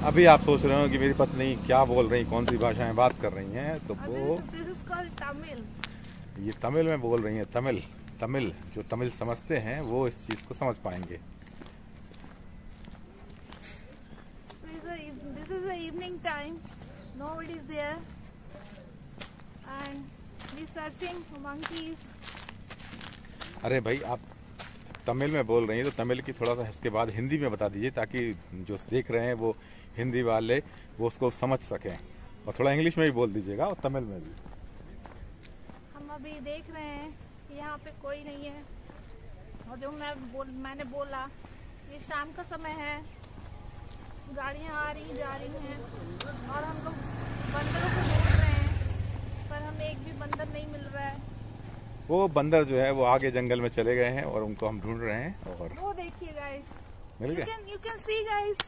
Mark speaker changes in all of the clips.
Speaker 1: अभी आप सोच रहे हो कि मेरी पत्नी क्या बोल रही, कौन सी भाषा में बात कर रही हैं, तो वो ये तमिल में बोल रही हैं। तमिल जो तमिल समझते हैं वो इस चीज को समझ पाएंगे।
Speaker 2: This is the evening time. Nobody is there, and we searching for monkeys.
Speaker 1: अरे भाई, आप तमिल में बोल रही हैं तो तमिल की थोड़ा सा उसके बाद हिंदी में बता दीजिए, ताकि जो देख रहे हैं वो हिंदी वाले वो उसको समझ सकें, और थोड़ा इंग्लिश में भी बोल दीजिएगा और तमिल में भी।
Speaker 2: हम अभी देख रहे हैं कि यहाँ पे कोई नहीं है, और जो मैंने बोला ये शाम का समय है, गाड़ियाँ आ रही जा रही हैं, और हम लोग बंदरों को ढूंढ रहे हैं, पर हमें एक भी बंदर नहीं मिल रहा है।
Speaker 1: वो बंदर जो है वो आगे जंगल में चले गए हैं और उनको हम ढूंढ रहे हैं। और
Speaker 2: वो देखिए गाइस,
Speaker 1: मिल गया।
Speaker 2: You can see guys,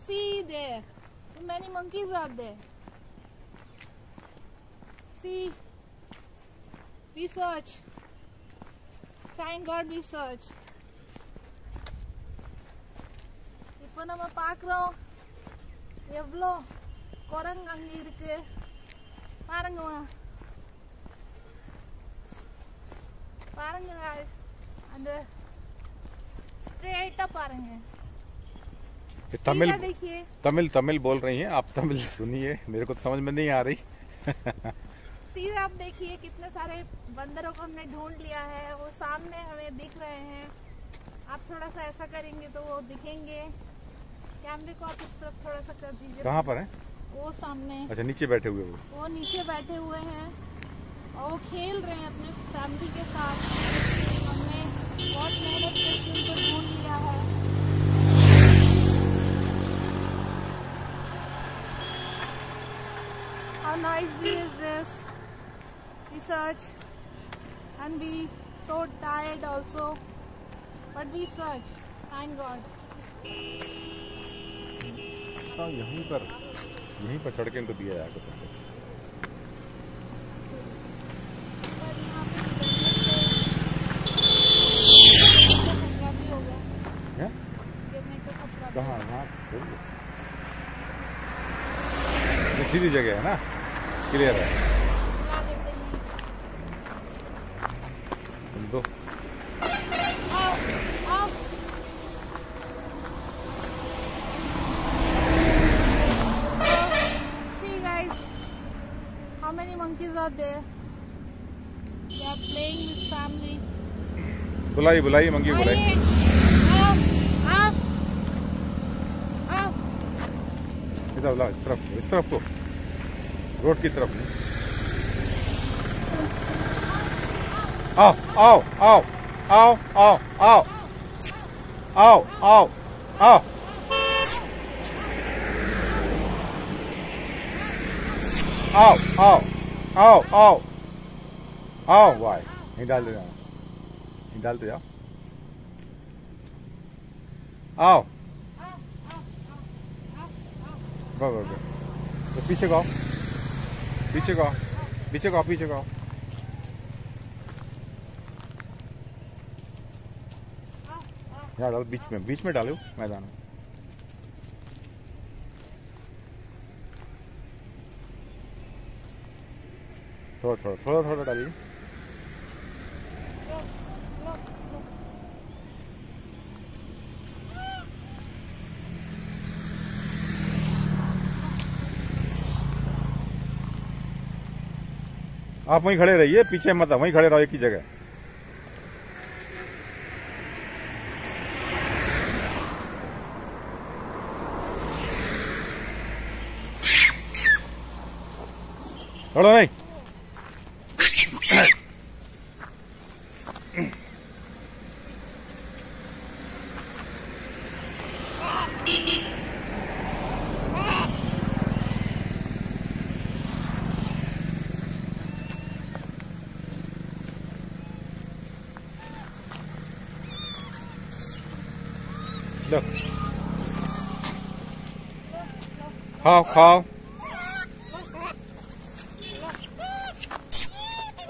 Speaker 2: see there, many monkeys are there. See, we search. Thank God we search. இப்போ நம்ம பார்க்குறோம் எவ்வளோ குரங்கு அங்கே இருக்கு பாருங்க பாருங்க guys, அந்த स्ट्रेट पारेंगे।
Speaker 1: तमिल बोल रही हैं आप, तमिल सुनिए, मेरे को तो समझ में नहीं आ रही।
Speaker 2: सीधा आप देखिए कितने सारे बंदरों को हमने ढूंढ लिया है, वो सामने हमें दिख रहे हैं। आप थोड़ा सा ऐसा करेंगे तो वो दिखेंगे। कैमरे को आप इस तरफ थोड़ा सा कर दीजिए।
Speaker 1: कहाँ पर है?
Speaker 2: वो सामने।
Speaker 1: अच्छा, नीचे बैठे हुए
Speaker 2: वो नीचे बैठे हुए हैं और वो खेल रहे हैं अपने फैमिली के साथ। हमने बहुत मेहनत करके उनको ढूंढ लिया है। How noisy is this? We search and we so tired also, but we search. Thank God.
Speaker 1: यहीं पर चढ़ के इनको दिया जाएगा सब कुछ। कहाँ? वहाँ सीधी जगह है ना, क्लियर है। तुम दो
Speaker 2: See guys, how many monkeys are there? They are playing with family.
Speaker 1: बुलाई मंकी बुलाई। इस तरफ को, रोड की तरफ नहीं। आओ आओ आओ आओ आओ आओ आओ आओ आओ आओ आओ आओ आओ आओ भाई, नहीं डालते जाओ, नहीं डालते जाओ, आओ। तो पीछे को आओ, पीछे को आओ, पीछे को आओ, पीछे को आओ। यहाँ डालो, बीच में डालो मैदान में। थोड़ा डालिए। आप वहीं खड़े रहिए, पीछे मत, वहीं खड़े रहो एक ही जगह। थोड़ा नहीं। लो, खाओ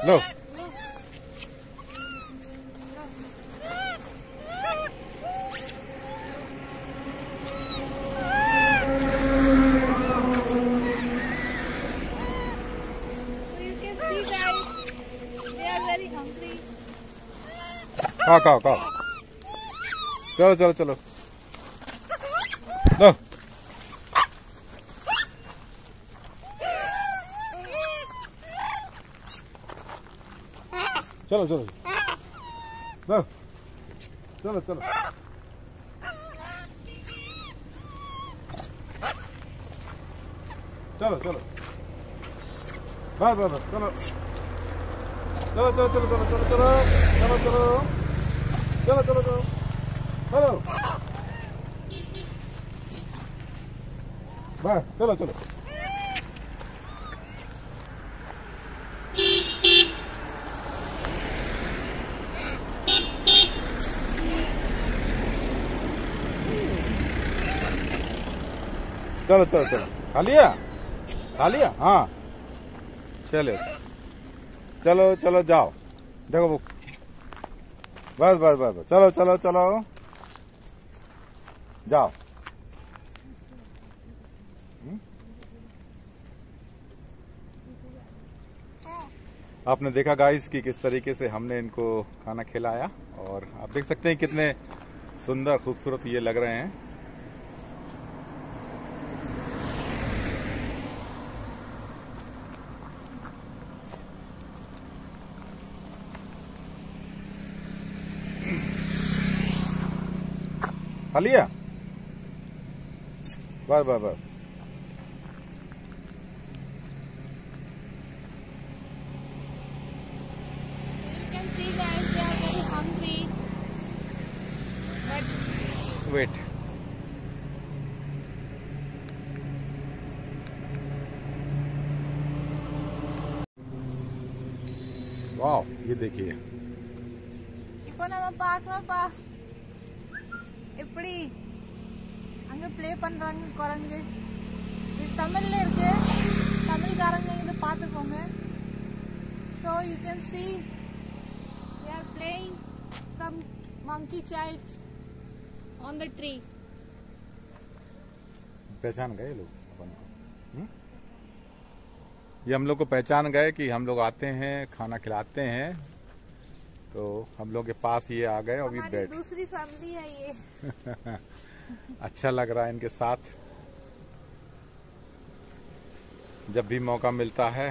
Speaker 1: लो।
Speaker 2: see guys, they are very hungry.
Speaker 1: खाओ खाओ खाओ, चलो चलो चलो, लो चलो चलो, लो चलो चलो, चलो चलो, बस बस बस, चलो चलो चलो चलो चलो चलो चलो चलो चलो चलो चलो चलो, बस चलो चलो, चलो चलो चलो, खा लिया, खा लिया, हाँ चलो चलो चलो, जाओ देखो वो, बस बस बस बस, चलो चलो चलो, जाओ। आपने देखा गाइस कि किस तरीके से हमने इनको खाना खिलाया, और आप देख सकते हैं कितने सुंदर खूबसूरत ये लग रहे हैं। खा लिया, बस बस बस,
Speaker 2: You can see guys, they are very hungry. But
Speaker 1: wait, वाह ये देखिए,
Speaker 2: இப்போ நம்ம பார்க்கறோம்ப்பா எப்படி அங்க ப்ளே பண்றாங்க குரங்கு. இது தமிழ்ல இருக்கு, தமிழ்காரங்க இத பாத்துக்கோங்க. So you can see they are playing some monkey childs on the tree.
Speaker 1: पहचान गए लोग अपन को, ये हम लोग को पहचान गए कि हम लोग आते हैं, खाना खिलाते हैं, तो हम लोग के पास ये आ गए और भी
Speaker 2: हमारी
Speaker 1: बैठ।
Speaker 2: दूसरी फैमिली है ये.
Speaker 1: अच्छा लग रहा है इनके साथ, जब भी मौका मिलता है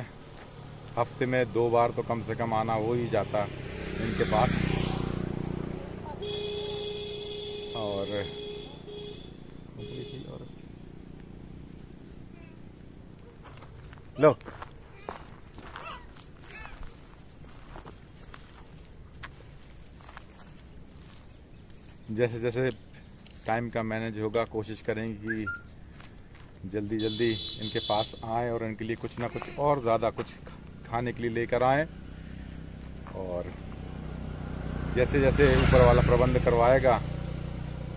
Speaker 1: हफ्ते में 2 बार तो कम से कम आना हो ही जाता इनके पास। और लो जैसे जैसे टाइम का मैनेज होगा कोशिश करेंगे कि जल्दी जल्दी इनके पास आए और इनके लिए कुछ ना कुछ और ज़्यादा कुछ खाने के लिए लेकर आए। और जैसे जैसे ऊपर वाला प्रबंध करवाएगा,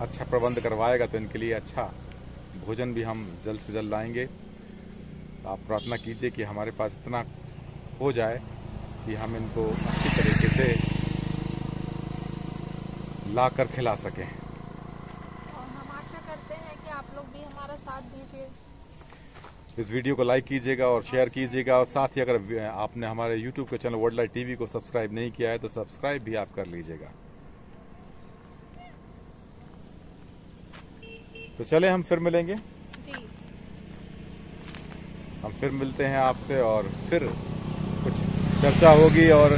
Speaker 1: अच्छा प्रबंध करवाएगा, तो इनके लिए अच्छा भोजन भी हम जल्द से जल्द लाएंगे। आप प्रार्थना कीजिए कि हमारे पास इतना हो जाए कि हम इनको अच्छी तरीके से ला कर खिला सकें।
Speaker 2: और हम आशा करते हैं कि आप लोग भी हमारा साथ दीजिए।
Speaker 1: इस वीडियो को लाइक कीजिएगा और शेयर कीजिएगा, और साथ ही अगर आपने हमारे YouTube के चैनल वर्ल्ड लाइट टीवी को सब्सक्राइब नहीं किया है तो सब्सक्राइब भी आप कर लीजिएगा। तो चले हम फिर मिलेंगे,
Speaker 2: जी
Speaker 1: हम फिर मिलते हैं आपसे, और फिर कुछ चर्चा होगी और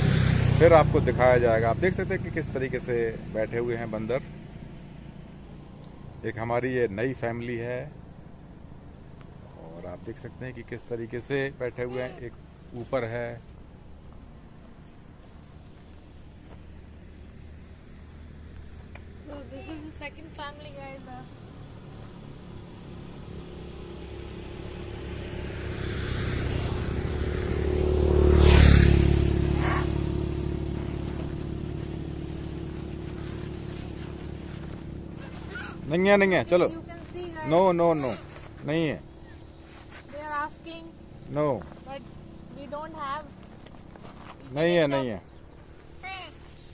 Speaker 1: फिर आपको दिखाया जाएगा। आप देख सकते हैं कि किस तरीके से बैठे हुए हैं बंदर। एक हमारी ये नई फैमिली है, और आप देख सकते हैं कि किस तरीके से बैठे हुए हैं। एक ऊपर है,
Speaker 2: so this is the second family guys.
Speaker 1: नहीं है चलो,
Speaker 2: You can see guys,
Speaker 1: no no no, नहीं है,
Speaker 2: they are asking
Speaker 1: no,
Speaker 2: but we don't have.
Speaker 1: नहीं है नहीं है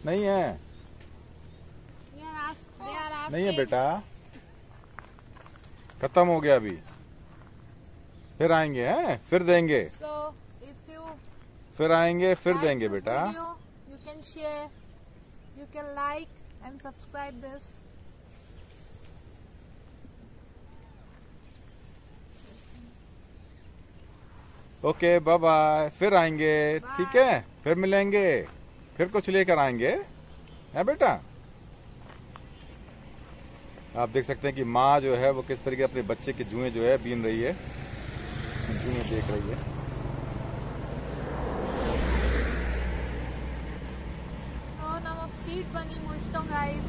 Speaker 1: नहीं है
Speaker 2: They are asking.
Speaker 1: नहीं है बेटा, खत्म हो गया अभी, फिर आएंगे हैं, फिर देंगे,
Speaker 2: So if you
Speaker 1: फिर आएंगे, फिर
Speaker 2: Like
Speaker 1: देंगे
Speaker 2: this
Speaker 1: बेटा।
Speaker 2: video, you can share, you can like and subscribe this.
Speaker 1: Okay, bye bye, फिर आएंगे।
Speaker 2: Bye.
Speaker 1: ठीक है, फिर मिलेंगे, फिर कुछ लेकर आएंगे, है बेटा। आप देख सकते हैं कि माँ जो है वो किस तरीके अपने बच्चे के जुएं जो है बीन रही है, जुएं देख रही है।
Speaker 2: So now feed bunny Mustang guys.